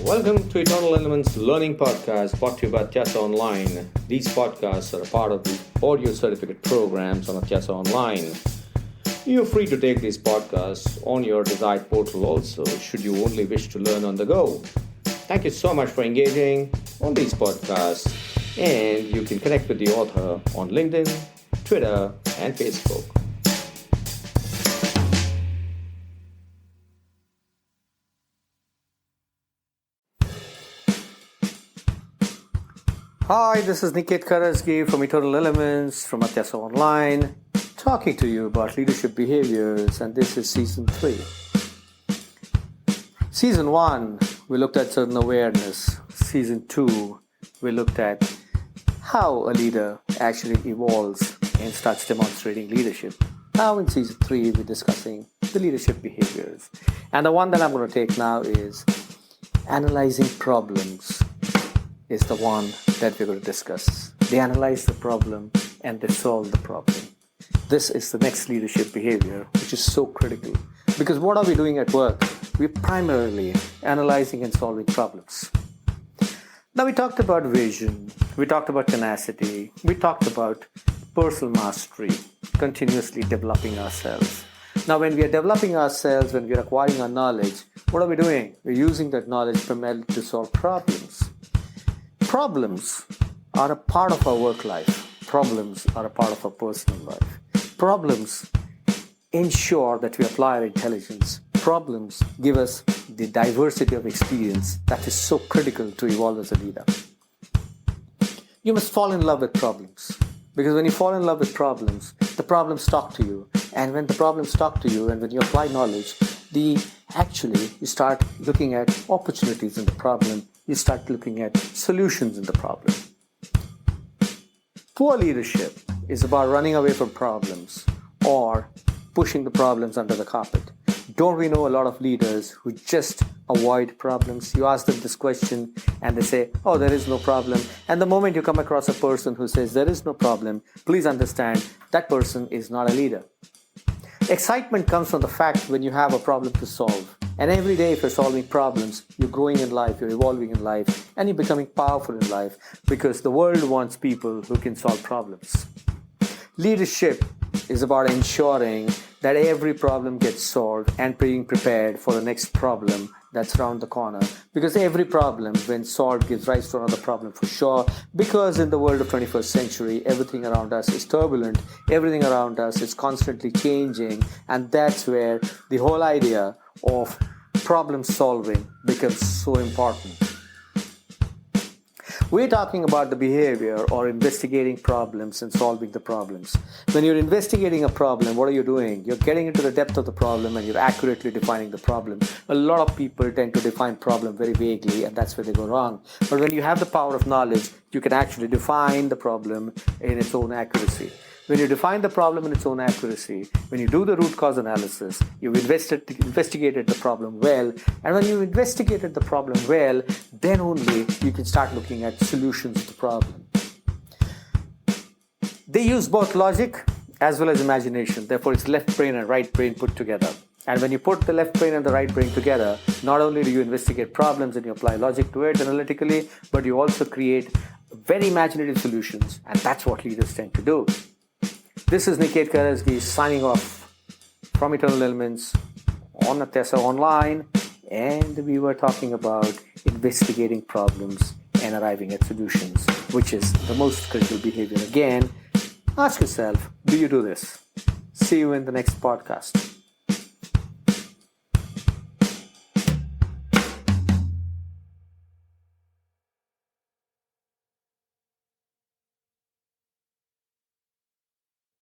Welcome to Eternal Elements Learning Podcast brought to you by Atyasa Online. These podcasts are a part of the audio certificate programs on Atyasa Online. You're free to take these podcasts on your desired portal also, should you only wish to learn on the go. Thank you so much for engaging on these podcasts, and you can connect with the author on LinkedIn, Twitter, and Facebook. Hi, this is Niket Karajagi from Eternal Elements from Atyasa Online, talking to you about leadership behaviors, and this is Season 3. Season 1, we looked at certain awareness. Season 2, we looked at how a leader actually evolves and starts demonstrating leadership. Now in Season 3, we're discussing the leadership behaviors. And the one that I'm going to take now is analyzing problems. Is the one that we're going to discuss. They analyze the problem and they solve the problem. This is the next leadership behavior, which is so critical. Because what are we doing at work? We're primarily analyzing and solving problems. Now we talked about vision, we talked about tenacity, we talked about personal mastery, continuously developing ourselves. Now when we are developing ourselves, when we are acquiring our knowledge, what are we doing? We're using that knowledge primarily to solve problems. Problems are a part of our work life. Problems are a part of our personal life. Problems ensure that we apply our intelligence. Problems give us the diversity of experience that is so critical to evolve as a leader. You must fall in love with problems. Because when you fall in love with problems, the problems talk to you. And when the problems talk to you and when you apply knowledge, you start looking at opportunities in the problem. You start looking at solutions in the problem. Poor leadership is about running away from problems or pushing the problems under the carpet. Don't we know a lot of leaders who just avoid problems? You ask them this question and they say, oh, there is no problem. And the moment you come across a person who says there is no problem, please understand that person is not a leader. Excitement comes from the fact when you have a problem to solve. And every day if you're solving problems, you're growing in life, you're evolving in life, and you're becoming powerful in life because the world wants people who can solve problems. Leadership is about ensuring that every problem gets solved and being prepared for the next problem that's around the corner. Because every problem, when solved, gives rise to another problem for sure. Because in the world of 21st century, everything around us is turbulent. Everything around us is constantly changing. And that's where the whole idea of problem solving becomes so important. We're talking about the behavior or investigating problems and solving the problems. When you're investigating a problem, what are you doing? You're getting into the depth of the problem and you're accurately defining the problem. A lot of people tend to define problem very vaguely, and that's where they go wrong. But when you have the power of knowledge, you can actually define the problem in its own accuracy. When you define the problem in its own accuracy, when you do the root cause analysis, you've investigated the problem well, and when you've investigated the problem well, then only you can start looking at solutions to the problem. They use both logic as well as imagination. Therefore, it's left brain and right brain put together. And when you put the left brain and the right brain together, not only do you investigate problems and you apply logic to it analytically, but you also create very imaginative solutions, and that's what leaders tend to do. This is Niket Karajagi signing off from Eternal Elements on Atyasa Online, and we were talking about investigating problems and arriving at solutions, which is the most critical behavior. Again, ask yourself, do you do this? See you in the next podcast.